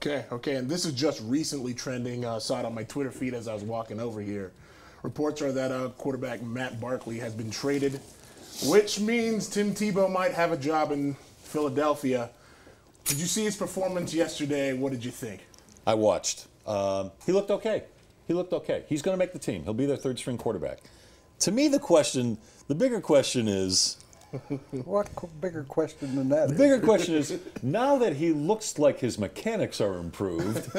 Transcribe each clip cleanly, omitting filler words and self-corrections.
Okay, and this is just recently trending. Saw it on my Twitter feed as I was walking over here. Reports are that quarterback Matt Barkley has been traded, which means Tim Tebow might have a job in Philadelphia. Did you see his performance yesterday? What did you think? I watched. He looked okay. He's going to make the team. He'll be their third-string quarterback. To me, the bigger question is... What bigger question than that? The bigger question is, now that he looks like his mechanics are improved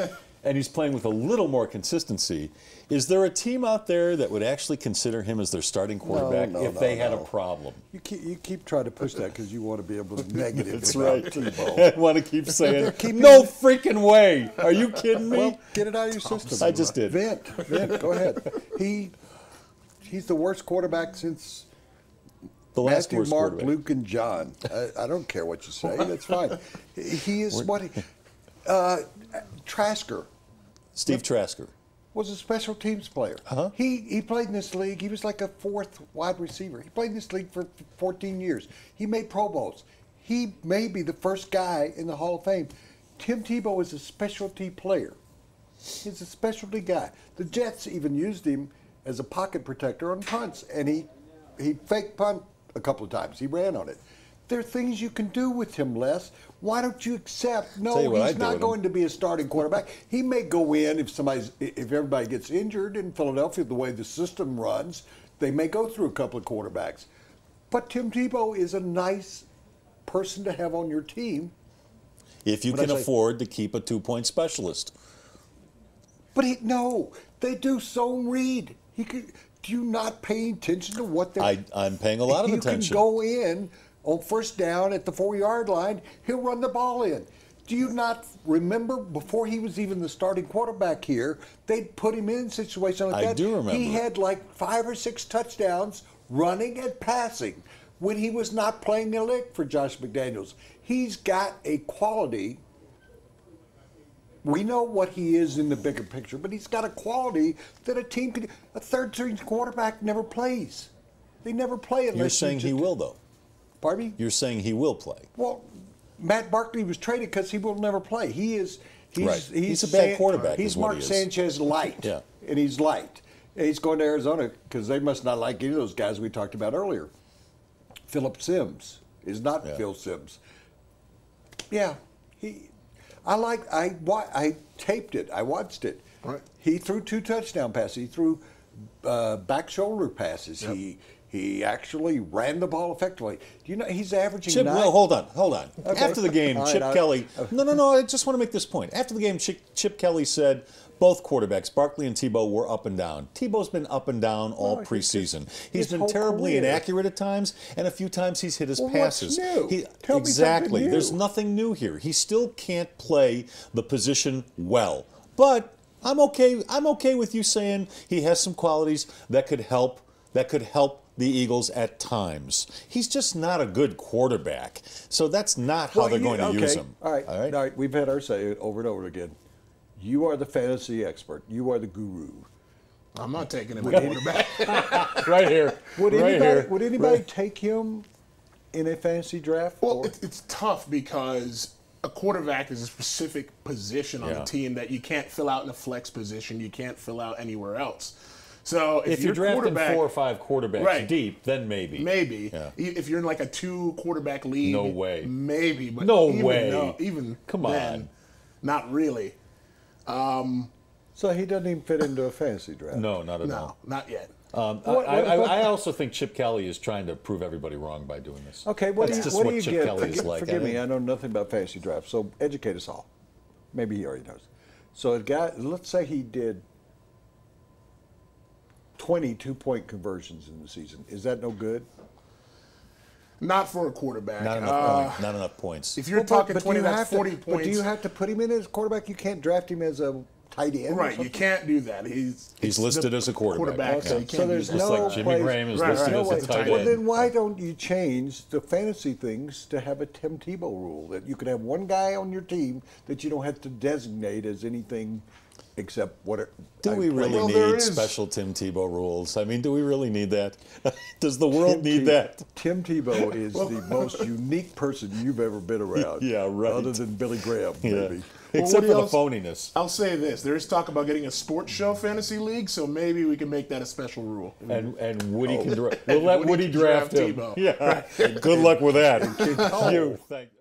and he's playing with a little more consistency, is there a team out there that would actually consider him as their starting quarterback if they had a problem? You keep trying to push that because you want to be able to negative. That's right. Tebow. I want to keep saying, no freaking way. Are you kidding me? Well, get it out of your system. I just did. Vent. Go ahead. He's the worst quarterback since... Matthew, Mark, Luke, and John. I don't care what you say. That's fine. He is what Trasker. Steve Trasker was a special teams player. He played in this league. He was like a fourth wide receiver. He played in this league for 14 years. He made Pro Bowls. He may be the first guy in the Hall of Fame. Tim Tebow is a specialty player. He's a specialty guy. The Jets even used him as a pocket protector on punts, and he fake punt a couple of times. He ran on it. There are things you can do with him, Les. Why don't you accept? No, he's not going to be a starting quarterback. He may go in if everybody gets injured in Philadelphia, the way the system runs, they may go through a couple of quarterbacks. But Tim Tebow is a nice person to have on your team. If you can afford to keep a 2-point specialist. But they do zone read. Do you not pay attention to what they're... I'm paying a lot of attention. You can go in on first down at the 4-yard line. He'll run the ball in. Do you not remember before he was even the starting quarterback here, they'd put him in situations like that? I do remember. He had like 5 or 6 touchdowns running and passing when he was not playing the lick for Josh McDaniels. He's got a quality... We know what he is in the bigger picture, but he's got a quality that a team could... A third-string quarterback never plays. They never play unless... You're saying he will, though. Pardon me? You're saying he will play. Well, Matt Barkley was traded because he will never play. He's a bad quarterback. He's Mark Sanchez light. Yeah. And he's light. And he's going to Arizona because they must not like any of those guys we talked about earlier. Philip Sims is not Phil Sims. Yeah, I taped it. I watched it. Right. He threw 2 touchdown passes. He threw back shoulder passes. Yep. He actually ran the ball effectively. Do you know he's averaging 9? Well, hold on. Okay. After the game, Chip Kelly. No. I just want to make this point. After the game, Chip Kelly said both quarterbacks, Barkley and Tebow, were up and down. Tebow's been up and down all preseason. He's been terribly inaccurate at times, and a few times he's hit his passes. What's new? Exactly. There's nothing new here. He still can't play the position well. But I'm okay with you saying he has some qualities that could help the Eagles at times. He's just not a good quarterback. So that's not how they're going to use him. All right. We've had our say over and over again. You are the fantasy expert. You are the guru. I'm not taking him a quarterback. Right here. Would anybody take him in a fantasy draft? Well, it's tough because a quarterback is a specific position on the team that you can't fill out in a flex position. You can't fill out anywhere else. So if you're drafting 4 or 5 quarterbacks deep, then maybe. Maybe. Yeah. If you're in like a 2-quarterback league. No way. Maybe. But no even way. Even Come then, on. Not really. So he doesn't even fit into a fantasy draft? No, not at all. No, not yet. I also think Chip Kelly is trying to prove everybody wrong by doing this. Okay, That's just what Chip Kelly is like. Forgive me, I know nothing about fantasy drafts, so educate us all. Maybe he already knows. So let's say he did 20 2-point conversions in the season. Is that no good? Not for a quarterback. Not enough points. If you're talking 20, that's 40 points. But do you have to put him in as a quarterback? You can't draft him as a tight end. Right, you can't do that. He's listed as a quarterback. So, so there's just like Jimmy Graham is listed as a tight end. Well, then why don't you change the fantasy things to have a Tim Tebow rule that you could have one guy on your team that you don't have to designate as anything except what? Do we really Well, there need is- special Tim Tebow rules? I mean, do we really need that? Does the world need that? Tim Tebow is the most unique person you've ever been around. Yeah, right. Other than Billy Graham, Yeah. maybe. Except what for the else- phoniness. I'll say this: there is talk about getting a sports show fantasy league, so maybe we can make that a special rule. And Woody can draft. And We'll let Woody Woody can draft draft him. Tebow. Yeah. Good luck with that. Oh. Hugh, thank you.